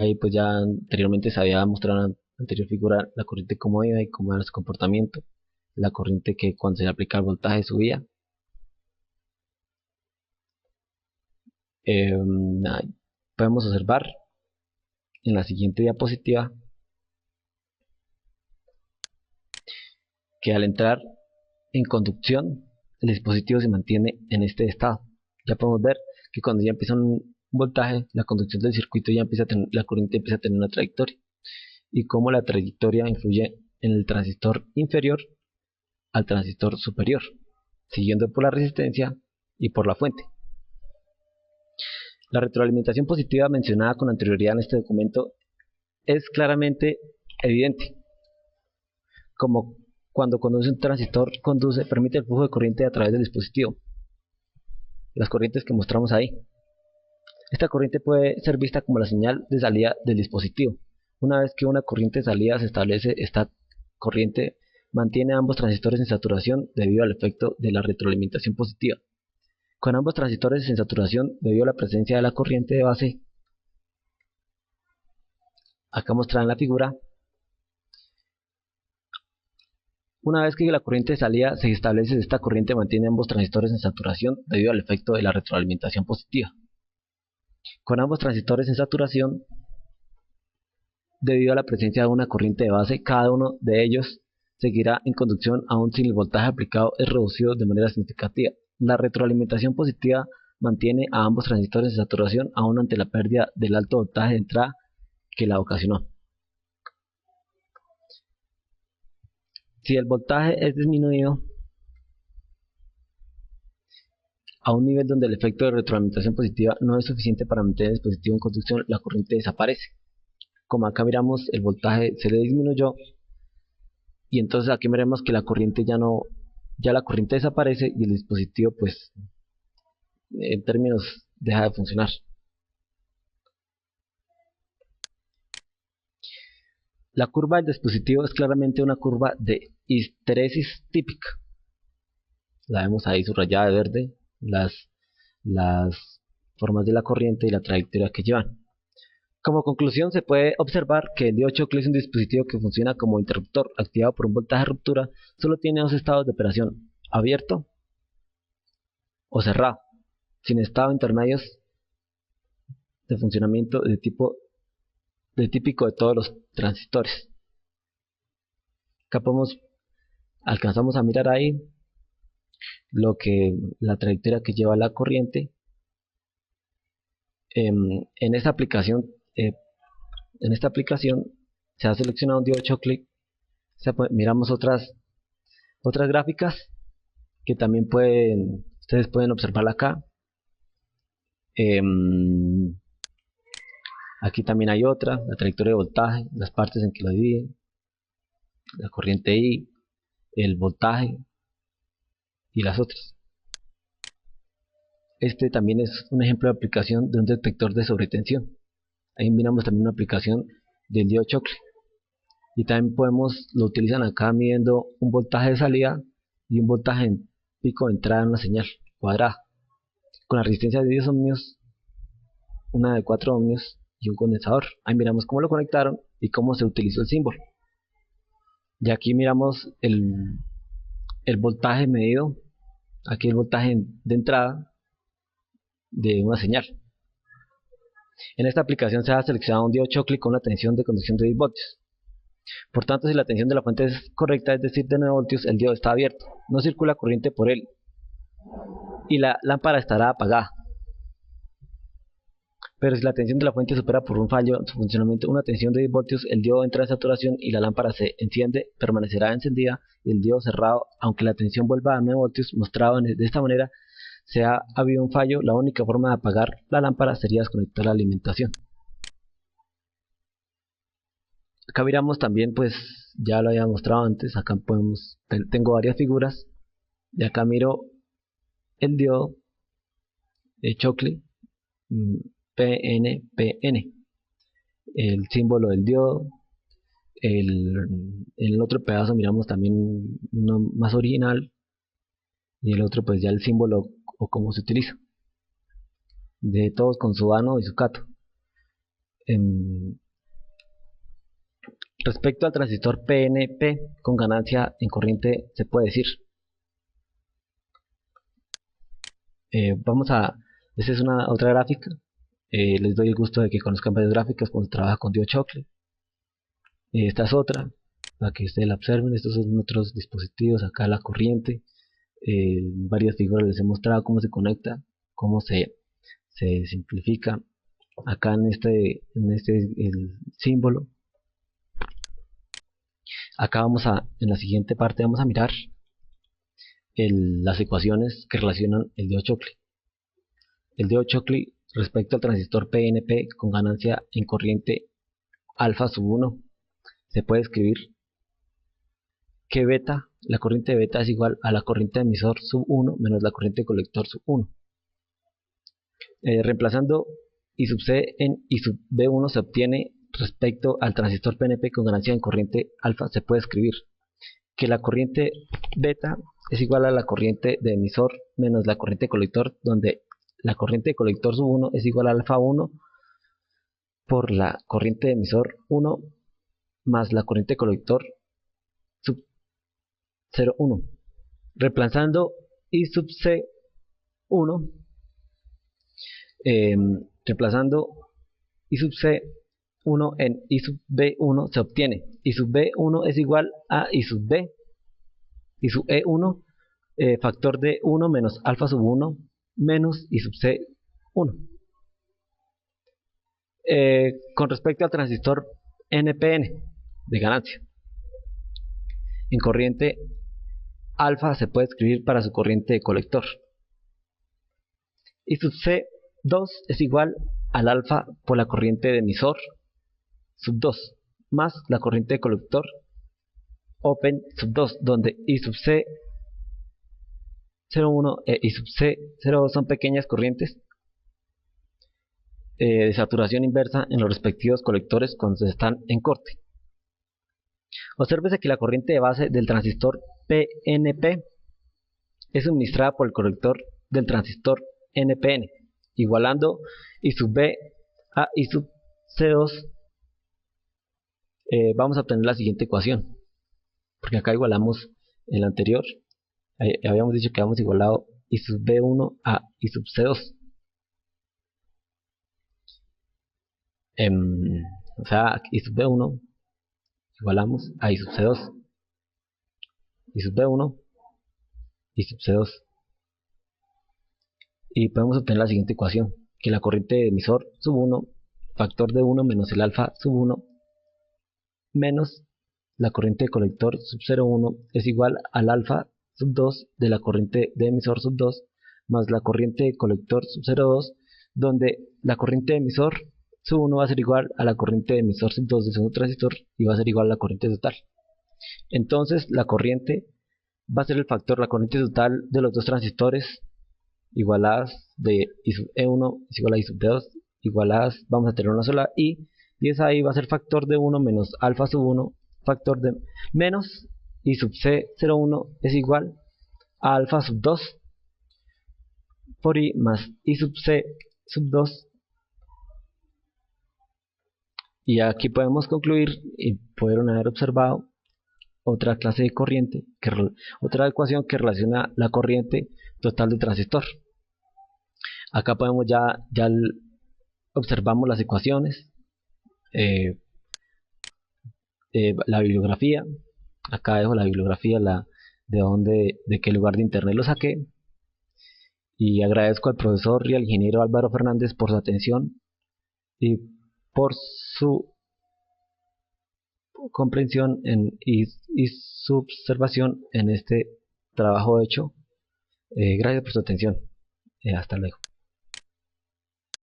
Ahí pues ya anteriormente se había mostrado en la anterior figura la corriente cómo iba y cómo era su comportamiento. La corriente que cuando se le aplica el voltaje subía. Ahí podemos observar en la siguiente diapositiva que al entrar en conducción el dispositivo se mantiene en este estado. Ya podemos ver que cuando ya empieza un voltaje, la conducción del circuito ya empieza a tener, la corriente empieza a tener una trayectoria, y cómo la trayectoria influye en el transistor inferior al transistor superior, siguiendo por la resistencia y por la fuente. La retroalimentación positiva mencionada con anterioridad en este documento es claramente evidente, como cuando conduce un transistor permite el flujo de corriente a través del dispositivo. Las corrientes que mostramos ahí. Esta corriente puede ser vista como la señal de salida del dispositivo. Una vez que una corriente de salida se establece, esta corriente mantiene ambos transistores en saturación debido al efecto de la retroalimentación positiva. Con ambos transistores en saturación debido a la presencia de la corriente de base, acá mostrada en la figura, una vez que la corriente de salida se establece, esta corriente mantiene ambos transistores en saturación debido al efecto de la retroalimentación positiva. Con ambos transistores en saturación, debido a la presencia de una corriente de base, cada uno de ellos seguirá en conducción aún sin el voltaje aplicado es reducido de manera significativa. La retroalimentación positiva mantiene a ambos transistores en saturación aún ante la pérdida del alto voltaje de entrada que la ocasionó. Si el voltaje es disminuido a un nivel donde el efecto de retroalimentación positiva no es suficiente para mantener el dispositivo en conducción, la corriente desaparece. Como acá miramos, el voltaje se le disminuyó, y entonces aquí veremos que la corriente ya la corriente desaparece y el dispositivo pues en términos deja de funcionar. La curva del dispositivo es claramente una curva de histeresis típica. La vemos ahí subrayada de verde, las formas de la corriente y la trayectoria que llevan. Como conclusión, se puede observar que el diodo Shockley es un dispositivo que funciona como interruptor activado por un voltaje de ruptura. Solo tiene dos estados de operación: abierto o cerrado, sin estados intermedios de funcionamiento típico de todos los transistores. Acá alcanzamos a mirar ahí la trayectoria que lleva la corriente. En esta aplicación se ha seleccionado un diodo Shockley. Miramos otras gráficas que también ustedes pueden observarla acá. Aquí también hay otra, la trayectoria de voltaje, las partes en que lo dividen, la corriente I, el voltaje y las otras. Este también es un ejemplo de aplicación de un detector de sobretensión. Ahí miramos también una aplicación del diodo Shockley. Y también lo utilizan acá midiendo un voltaje de salida y un voltaje en pico de entrada en una señal cuadrada, con la resistencia de 10 ohmios, una de 4 ohmios y un condensador. Ahí miramos cómo lo conectaron y cómo se utilizó el símbolo. Y aquí miramos el voltaje medido, aquí el voltaje de entrada de una señal. En esta aplicación se ha seleccionado un diodo Shockley con una tensión de conducción de 10 voltios. Por tanto, si la tensión de la fuente es correcta, es decir, de 9 voltios, el diodo está abierto, no circula corriente por él y la lámpara estará apagada. Pero si la tensión de la fuente supera por un fallo en su funcionamiento una tensión de 10 voltios, el diodo entra en saturación y la lámpara se enciende, permanecerá encendida y el diodo cerrado, aunque la tensión vuelva a 9 voltios, mostrado de esta manera. Si ha habido un fallo, la única forma de apagar la lámpara sería desconectar la alimentación. Acá miramos también, pues ya lo había mostrado antes, acá tengo varias figuras, y acá miro el diodo de Shockley, PNPN, el símbolo del diodo. En el otro pedazo miramos también uno más original, y el otro pues ya el símbolo o cómo se utiliza, de todos con su ano y su cato. Respecto al transistor PNP con ganancia en corriente, se puede decir, esta es una otra gráfica. Les doy el gusto de que conozcan varias gráficas cuando trabaja con Diochocle. Esta es otra, para que ustedes la observen. Estos son otros dispositivos, acá la corriente. Varias figuras les he mostrado cómo se conecta, cómo se simplifica. Acá en este el símbolo. Acá en la siguiente parte vamos a mirar las ecuaciones que relacionan el Diochocle. El Diochocle respecto al transistor PNP con ganancia en corriente alfa sub 1 se puede escribir que la corriente de beta es igual a la corriente de emisor sub 1 menos la corriente de colector sub 1. Reemplazando I sub C en I sub B1 se obtiene respecto al transistor PNP con ganancia en corriente alfa, se puede escribir que la corriente beta es igual a la corriente de emisor menos la corriente de colector, donde la corriente de colector sub 1 es igual a alfa 1 por la corriente de emisor 1 más la corriente de colector sub 0,1. Reemplazando I sub C1, reemplazando I sub C1 en I sub B1 se obtiene I sub B1 es igual a I sub B, I sub E1, factor de 1 menos alfa sub 1 menos I sub C1. Con respecto al transistor NPN de ganancia en corriente alfa se puede escribir para su corriente de colector. I sub C2 es igual al alfa por la corriente de emisor sub 2 más la corriente de colector open sub 2, donde I sub C01 e I sub C02 son pequeñas corrientes de saturación inversa en los respectivos colectores cuando están en corte. Obsérvese que la corriente de base del transistor PNP es suministrada por el colector del transistor NPN, igualando I sub B a I sub C2. Vamos a obtener la siguiente ecuación, porque acá igualamos el anterior. Habíamos dicho que habíamos igualado I sub B1 a I sub C2. O sea, I sub B1 igualamos a I sub C2, I sub B1, I sub C2. Y podemos obtener la siguiente ecuación, que la corriente de emisor sub 1, factor de 1 menos el alfa sub 1, menos la corriente de colector sub 0,1 es igual al alfa sub 2 de la corriente de emisor sub 2 más la corriente de colector sub 0,2, donde la corriente de emisor sub 1 va a ser igual a la corriente de emisor sub 2 del segundo transistor y va a ser igual a la corriente total. Entonces la corriente va a ser el factor, la corriente total de los dos transistores igualadas de I sub E1 es igual a I sub D2 igualadas, vamos a tener una sola I, y esa I va a ser factor de 1 menos alfa sub 1, factor de menos I sub C01 es igual a alfa sub 2 por I más I sub C sub 2. Y aquí podemos concluir y pudieron haber observado otra clase de corriente, otra ecuación que relaciona la corriente total del transistor. Acá podemos ya observamos las ecuaciones, la bibliografía. Acá dejo la bibliografía, de qué lugar de internet lo saqué. Y agradezco al profesor y al ingeniero Álvaro Fernández por su atención y por su comprensión y su observación en este trabajo hecho. Gracias por su atención. Hasta luego.